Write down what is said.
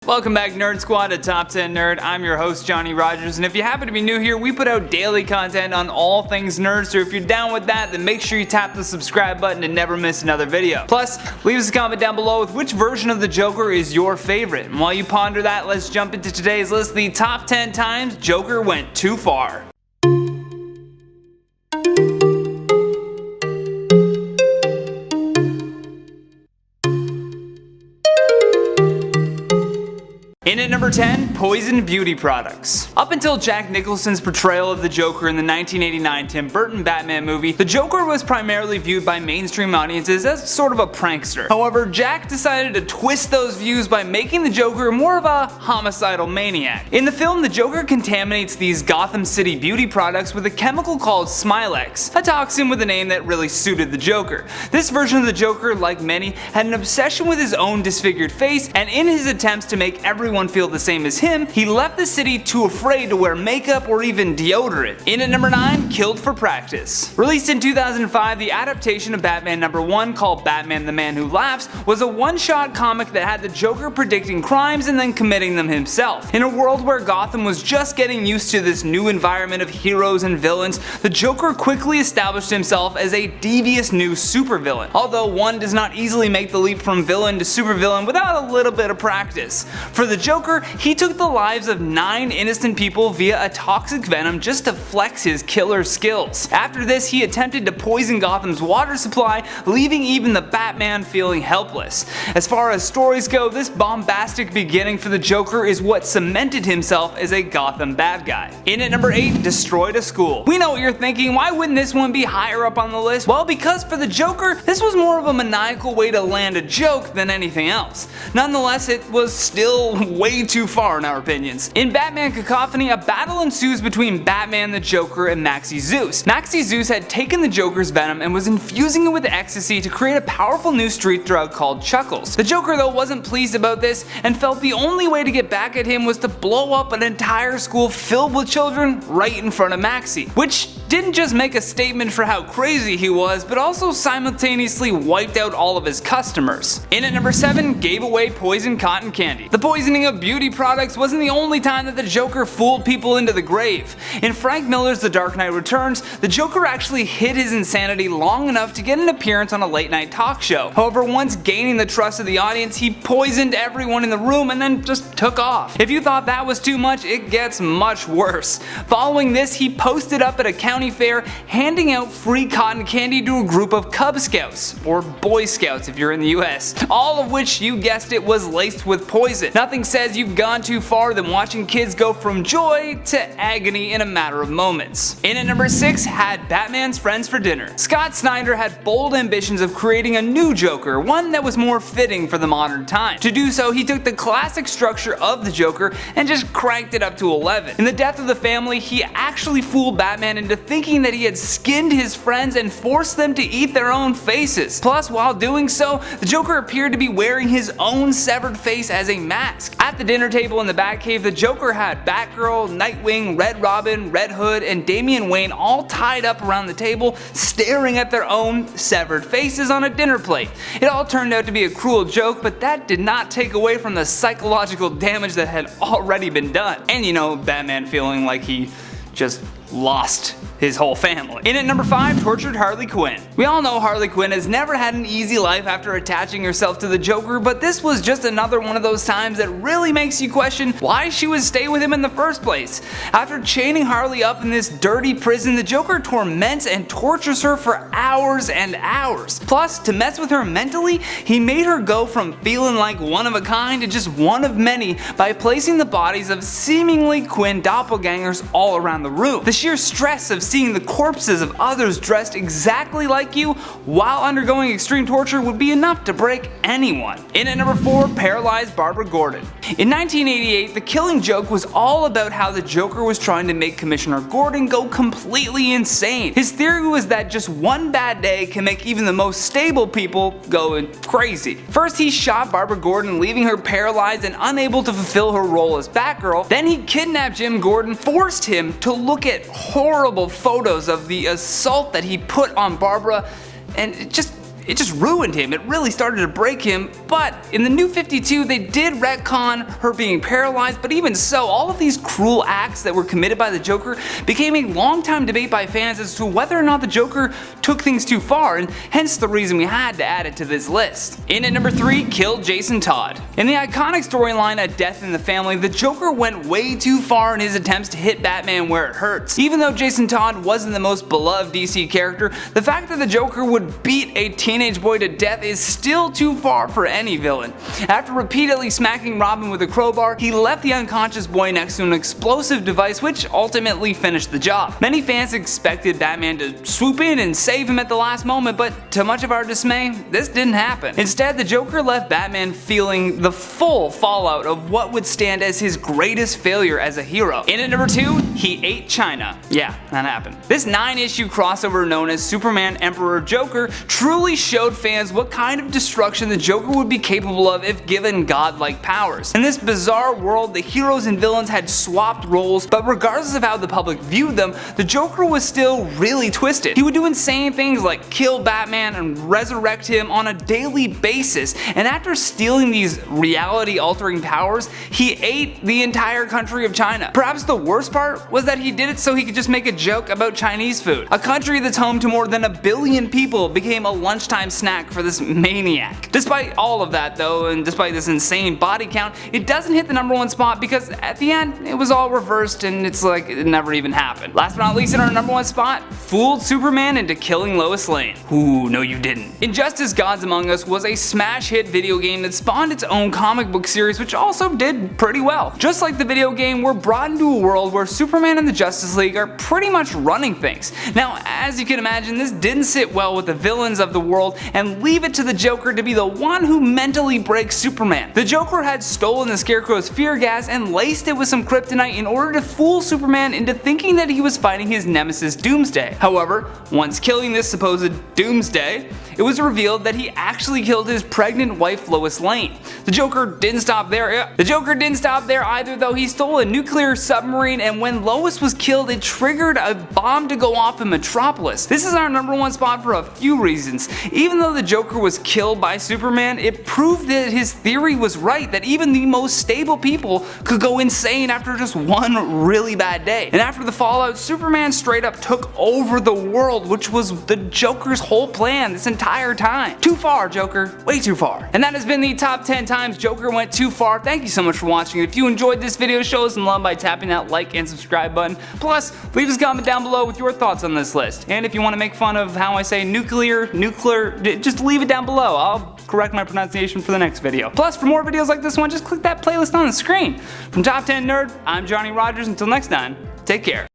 Welcome back, Nerd Squad, to Top 10 Nerd. I'm your host, Johnny Rogers, and if you happen to be new here, we put out daily content on all things nerd, so if you're down with that, then make sure you tap the subscribe button to never miss another video. Plus, leave us a comment down below with which version of the Joker is your favorite. And while you ponder that, let's jump into today's list, the top 10 times Joker went too far. In at number 10, poisoned beauty products. Up until Jack Nicholson's portrayal of the Joker in the 1989 Tim Burton Batman movie, the Joker was primarily viewed by mainstream audiences as sort of a prankster. However, Jack decided to twist those views by making the Joker more of a homicidal maniac. In the film, the Joker contaminates these Gotham City beauty products with a chemical called Smilex, a toxin with a name that really suited the Joker. This version of the Joker, like many, had an obsession with his own disfigured face, and in his attempts to make everyone feel the same as him, he left the city too afraid to wear makeup or even deodorant. In at number 9, Killed for Practice. Released in 2005, the adaptation of Batman #1, called Batman the Man Who Laughs, was a one-shot comic that had the Joker predicting crimes and then committing them himself. In a world where Gotham was just getting used to this new environment of heroes and villains, the Joker quickly established himself as a devious new supervillain. Although one does not easily make the leap from villain to supervillain without a little bit of practice. For the Joker, he took the lives of 9 innocent people via a toxic venom just to flex his killer skills. After this, he attempted to poison Gotham's water supply, leaving even the Batman feeling helpless. As far as stories go, this bombastic beginning for the Joker is what cemented himself as a Gotham bad guy. In at number 8, Destroyed a School. We know what you're thinking, why wouldn't this one be higher up on the list? Well, because for the Joker, this was more of a maniacal way to land a joke than anything else. Nonetheless, it was still way too far in our opinions. In Batman Cacophony, a battle ensues between Batman, the Joker, and Maxie Zeus. Maxie Zeus had taken the Joker's venom and was infusing it with ecstasy to create a powerful new street drug called Chuckles. The Joker, though, wasn't pleased about this and felt the only way to get back at him was to blow up an entire school filled with children right in front of Maxie, which didn't just make a statement for how crazy he was, but also simultaneously wiped out all of his customers. In at number 7, gave away poisoned cotton candy. The poisoning of beauty products wasn't the only time that the Joker fooled people into the grave. In Frank Miller's The Dark Knight Returns, the Joker actually hid his insanity long enough to get an appearance on a late night talk show. However, once gaining the trust of the audience, he poisoned everyone in the room and then just took off. If you thought that was too much, it gets much worse. Following this, he posted up at a county fair handing out free cotton candy to a group of Cub Scouts, or Boy Scouts if you're in the US, all of which, you guessed it, was laced with poison. Nothing says you've gone too far than watching kids go from joy to agony in a matter of moments. In at number 6, had Batman's friends for dinner. Scott Snyder had bold ambitions of creating a new Joker, one that was more fitting for the modern time. To do so, he took the classic structure of the Joker and just cranked it up to 11. In The Death of the Family, he actually fooled Batman into thinking that he had skinned his friends and forced them to eat their own faces. Plus, while doing so, the Joker appeared to be wearing his own severed face as a mask. At the dinner table in the Batcave, the Joker had Batgirl, Nightwing, Red Robin, Red Hood, and Damian Wayne all tied up around the table, staring at their own severed faces on a dinner plate. It all turned out to be a cruel joke, but that did not take away from the psychological damage that had already been done. And you know, Batman feeling like he just lost his whole family. In at number 5, tortured Harley Quinn. We all know Harley Quinn has never had an easy life after attaching herself to the Joker, but this was just another one of those times that really makes you question why she would stay with him in the first place. After chaining Harley up in this dirty prison, the Joker torments and tortures her for hours and hours. Plus, to mess with her mentally, he made her go from feeling like one of a kind to just one of many by placing the bodies of seemingly Quinn doppelgangers all around the room. The sheer stress of seeing the corpses of others dressed exactly like you while undergoing extreme torture would be enough to break anyone. In at number 4, paralyzed Barbara Gordon. In 1988, The Killing Joke was all about how the Joker was trying to make Commissioner Gordon go completely insane. His theory was that just one bad day can make even the most stable people go crazy. First, he shot Barbara Gordon, leaving her paralyzed and unable to fulfill her role as Batgirl. Then he kidnapped Jim Gordon, forced him to look at horrible photos of the assault that he put on Barbara, and it just ruined him. It really started to break him. But in the New 52, they did retcon her being paralyzed, but even so, all of these cruel acts that were committed by the Joker became a long-time debate by fans as to whether or not the Joker took things too far, and hence the reason we had to add it to this list. In at number 3, kill Jason Todd. In the iconic storyline A Death in the Family, the Joker went way too far in his attempts to hit Batman where it hurts. Even though Jason Todd wasn't the most beloved DC character, the fact that the Joker would beat a teenage boy to death is still too far for any villain. After repeatedly smacking Robin with a crowbar, he left the unconscious boy next to an explosive device which ultimately finished the job. Many fans expected Batman to swoop in and save him at the last moment, but to much of our dismay, this didn't happen. Instead, the Joker left Batman feeling the full fallout of what would stand as his greatest failure as a hero. In at number 2, he ate China. Yeah, that happened. This 9-issue crossover known as Superman Emperor Joker truly showed fans what kind of destruction the Joker would be capable of if given godlike powers. In this bizarre world, the heroes and villains had swapped roles, but regardless of how the public viewed them, the Joker was still really twisted. He would do insane things like kill Batman and resurrect him on a daily basis, and after stealing these reality-altering powers, he ate the entire country of China. Perhaps the worst part was that he did it so he could just make a joke about Chinese food. A country that's home to more than 1 billion people became a lunchtime snack for this maniac. Despite all of that though, and despite this insane body count, it doesn't hit the number 1 spot because at the end it was all reversed and it's like it never even happened. Last but not least, in our number 1 spot, fooled Superman into killing Lois Lane. Ooh, no you didn't. Injustice Gods Among Us was a smash hit video game that spawned its own comic book series which also did pretty well. Just like the video game, we're brought into a world where Superman and the Justice League are pretty much running things. Now, as you can imagine, this didn't sit well with the villains of the world and leave it to the Joker to be the one who mentally breaks Superman. The Joker had stolen the Scarecrow's fear gas and laced it with some kryptonite in order to fool Superman into thinking that he was fighting his nemesis Doomsday. However, once killing this supposed Doomsday, it was revealed that he actually killed his pregnant wife Lois Lane. The Joker didn't stop there. The Joker didn't stop there either though. He stole a nuclear submarine, and when Lois was killed, it triggered a bomb to go off in Metropolis. This is our number 1 spot for a few reasons. Even though the Joker was killed by Superman, it proved that his theory was right, that even the most stable people could go insane after just one really bad day. And after the fallout, Superman straight up took over the world, which was the Joker's whole plan this entire time. Too far, Joker. Way too far. And that has been the top 10 times Joker went too far. Thank you so much for watching. If you enjoyed this video, show us some love by tapping that like and subscribe button. Plus, leave us a comment down below with your thoughts on this list. And if you want to make fun of how I say nuclear, just leave it down below. I'll correct my pronunciation for the next video. Plus, for more videos like this one, just click that playlist on the screen. From Top 10 Nerd, I'm Johnny Rogers. Until next time, take care.